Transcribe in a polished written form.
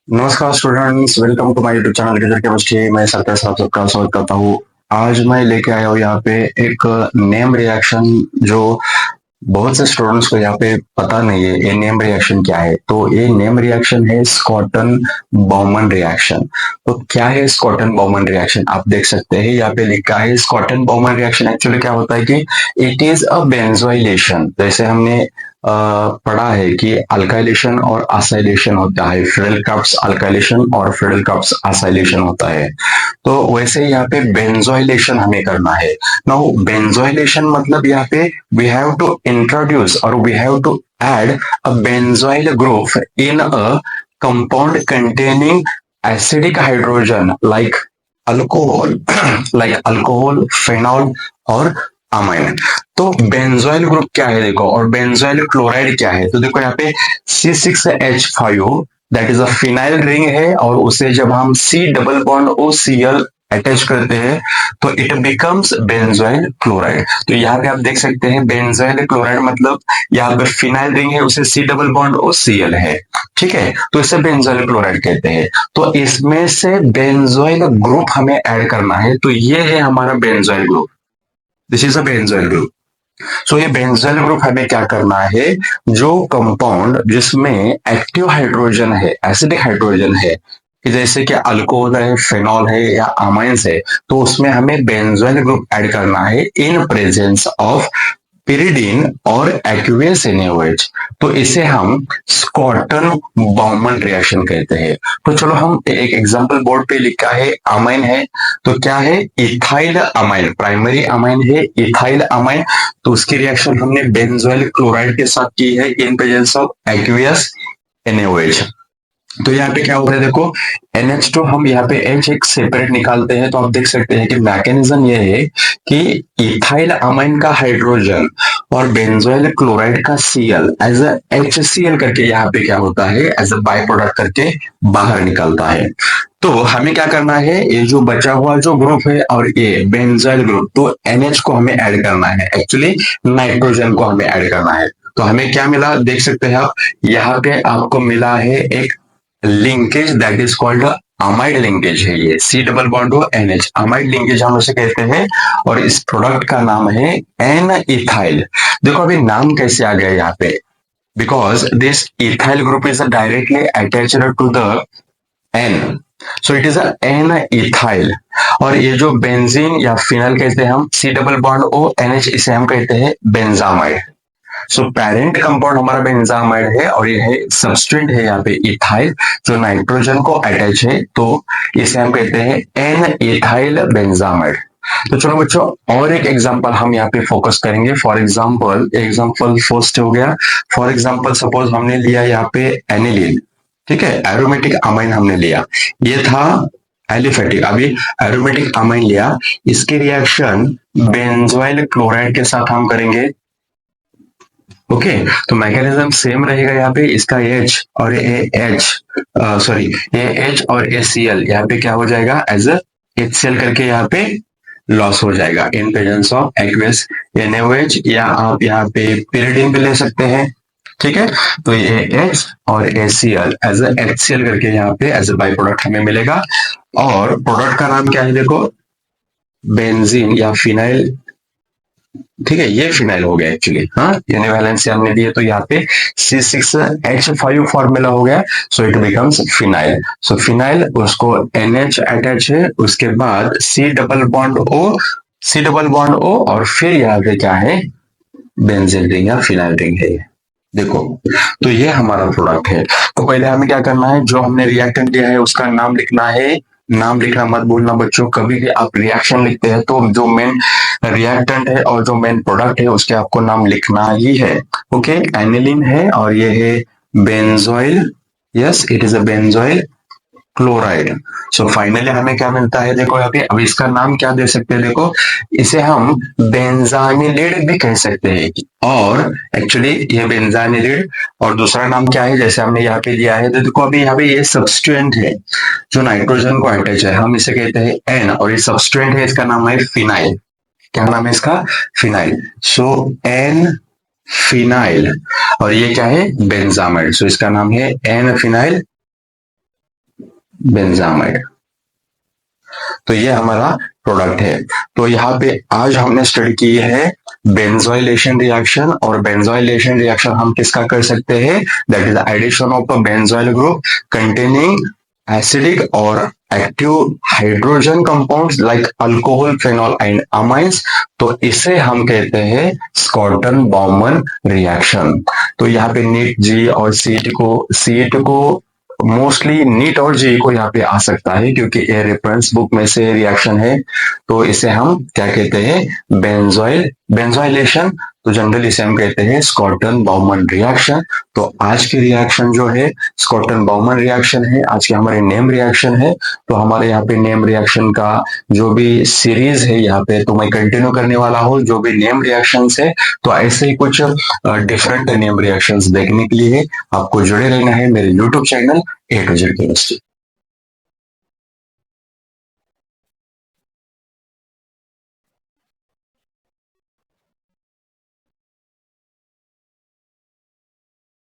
नमस्कार students, welcome to my YouTube channel Girdhar chemistry. मैं सत्या साहब सबका स्वागत करता हूँ। आज मैं लेके आया हूँ यहाँ पे एक नेम रिएक्शन जो बहुत से स्टूडेंट्स को यहाँ पे पता नहीं है ये नेम रिएक्शन क्या है। तो ये नेम रिएक्शन है स्कॉटन बाउमन रिएक्शन। तो क्या है स्कॉटन बाउमन रिएक्शन, आप देख सकते हैं यहाँ पे लिखा है स्कॉटन बाउमन रिएक्शन। एक्चुअली क्या होता है कि इट इज अ बेंजोइलेशन। जैसे हमने पढ़ा है कि अल्काइलेशन और असाइलेशन होता है, फ्रेडल क्रॉप्स अल्काइलेशन और फ्रेडल क्रॉप्स असाइलेशन होता है। तो वैसे यहाँ पे बेंजोइलेशन हमें करना है। नाउ बेंजोइलेशन मतलब यहाँ पे वी हैव टू इंट्रोड्यूस और we have to add a benzoyl group in a compound containing acidic hydrogen like alcohol like alcohol, phenol और अमाइन। तो बेंजोइल ग्रुप क्या है देखो, और बेंजोइल क्लोराइड क्या है। तो देखो यहाँ पे C6H5 that is a phenyl ring है, और उसे जब हम C double bond OCl attach करते हैं तो इट बिकम्स बेंजोइल क्लोराइड। तो यहाँ पे आप देख सकते हैं बेंजोइल क्लोराइड मतलब यहाँ पे फिनाइल रिंग है, उसे C डबल बॉन्ड OCl है, ठीक है, तो इसे बेंजोइल क्लोराइड कहते हैं। तो इसमें से बेंजोइल ग्रुप हमें ऐड करना है, तो ये है हमारा benzoyl group. This is a benzoyl group. So ये बेंजोइल ग्रुप हमें क्या करना है, जो कंपाउंड जिसमें एक्टिव हाइड्रोजन है, एसिडिक हाइड्रोजन है, कि जैसे कि अल्कोहल है, फेनॉल है या अमाइंस है, तो उसमें हमें बेंजोइल ग्रुप ऐड करना है इन प्रेजेंस ऑफ पिरिडीन और एक्वेस NaOH। तो इसे हम स्कॉटन बाउमन रिएक्शन कहते हैं। तो चलो हम एक एग्जांपल बोर्ड पे लिखा है, अमाइन है, तो क्या है, इथाइल अमाइन, प्राइमरी अमाइन है इथाइल अमाइन। तो उसकी रिएक्शन हमने बेंजोइल क्लोराइड के साथ की है in presence of aqueous NaOH। तो यहाँ पे क्या हो रहा है देखो, NH2 हम यहाँ पे H एक सेपरेट निकालते हैं, तो आप देख सकते हैं कि मैकेनिज्म ये है कि इथाइल अमाइन का हाइड्रोजन और बेंजोइल क्लोराइड का Cl एज अ HCl करके यहाँ पे क्या होता है, एज अ बाय प्रोडक्ट करके बाहर निकलता है। तो हमें क्या करना है, ये जो बचा हुआ जो ग्रुप है और ये बेंजोइल ग्रुप, तो NH को हमें ऐड करना है, एक्चुअली नाइट्रोजन को हमें ऐड करना है। तो हमें क्या मिला देख सकते हैं आप, यहाँ पे आपको मिला है एक linkage that is called amide linkage है। ये C डबल बॉन्ड हो NH, अमाइड लिंकेज हम उसे कहते हैं, और इस प्रोडक्ट का नाम है एन इथाइल। देखो अभी नाम कैसे आ गया यहाँ पे, because this ethyl group is directly attached to the N, so it is N ethyl. और ये जो बेंजीन या फिनल कहते हैं हम, C डबल बॉन्ड ONH, इसे हम कहते हैं बेंजामाइड। सो पेरेंट कंपाउंड हमारा बेंजामाइड है, और ये है सबस्ट्रेट है यहाँ पे इथाइल जो नाइट्रोजन को अटैच है, तो इसे हम कहते हैं एन इथाइल बेंजामाइड। तो चलो बच्चों और एक एग्जांपल हम यहाँ पे फोकस करेंगे। फॉर एग्जांपल एग्जांपल फर्स्ट हो गया, फॉर एग्जांपल सपोज हमने लिया यहाँ पे एनिलीन, ठीक है, एरोमेटिक अमाइन हमने लिया, ये था एलिफेटिक। अभी एरोमेटिक अमाइन लिया, इसकी रिएक्शन बेंजोइल क्लोराइड के साथ हम करेंगे। ओके, तो मैकेनिज्म सेम रहेगा यहाँ पे, इसका H और ये H, सॉरी ये H और ये Cl यहाँ पे क्या हो जाएगा, एज अ HCl करके यहाँ पे लॉस हो जाएगा in presence of aqueous NaOH, या आप यहाँ पे pyridine भी ले सकते हैं, ठीक है। तो ये H और ACl एज अ HCl करके यहाँ पे एज अ बाई प्रोडक्ट हमें मिलेगा, और प्रोडक्ट का नाम क्या है देखो, बेंजीन या फिनाइल, ठीक है, ये फिनाइल हो गया एक्चुअली। हाँ, यूनिवैलेंस हमने दिए तो यहाँ पे C6H5 फॉर्मूला हो गया, so it becomes phenyl. So phenyl, उसको NH अटैच है, उसके बाद C डबल बॉन्ड O, और फिर यहाँ पे क्या है, बेंजीन रिंग या फिनाइल रिंग है। देखो, तो ये हमारा प्रोडक्ट है। तो पहले हमें क्या करना है, जो हमने रिएक्टेंट दिया है उसका नाम लिखना है। नाम लिखना मत भूलना बच्चों, कभी भी आप रिएक्शन लिखते हैं तो जो मेन रिएक्टेंट है और जो मेन प्रोडक्ट है उसके आपको नाम लिखना ही है। ओके, एनिलीन है और ये है benzoyl, yes it is a benzoyl chloride. So finally हमें क्या मिलता है देखो यहाँ पे, अब इसका नाम क्या दे सकते हैं देखो, इसे हम बेंजामिलेट भी कह सकते हैं, और एक्चुअली ये बेंजामिलेट, और दूसरा नाम क्या है जैसे हमने यहाँ पे लिया है, तो देखो अभी यहाँ पे ये सबस्टेंट है जो नाइट्रोजन को अटैच है, हम इसे कहते हैं एन, और ये सबस्टेंट है इसका नाम है फिनाइल। क्या नाम है इसका, फिनाइल। सो एन फिनाइल, और ये क्या है बेंजामाइड, सो इसका नाम है एन फिनाइल बेंजामाइड। तो ये हमारा प्रोडक्ट है। तो यहाँ पे आज हमने स्टडी की है बेंजोइलेशन रिएक्शन, और बेंजोइलेशन रिएक्शन हम किसका कर सकते हैं, that is addition of a benzoyl group containing acidic और active hydrogen compounds like alcohol, phenol and amines. तो इसे हम कहते हैं स्कॉटन बॉमन रिएक्शन। तो यहाँ पे नीट जी और सीट को मोस्टली नीट और जी को यहाँ पे आ सकता है, क्योंकि ये रेफरेंस बुक में से रिएक्शन है। तो इसे हम क्या कहते हैं, बेंजोइलेशन। तो जनरली इसे हम कहते हैं स्कॉटन बाउमन रिएक्शन। तो आज की रिएक्शन जो है स्कॉटन बाउमन रिएक्शन है, आज के हमारे नेम रिएक्शन है। तो हमारे यहाँ पे नेम रिएक्शन का जो भी सीरीज है यहाँ पे, तो मैं कंटिन्यू करने वाला हूँ जो भी नेम रिएक्शन है। तो ऐसे ही कुछ डिफरेंट नेम रिएक्शंस देखने के लिए आपको जुड़े रहना है मेरे YouTube channel A to Z chemistry.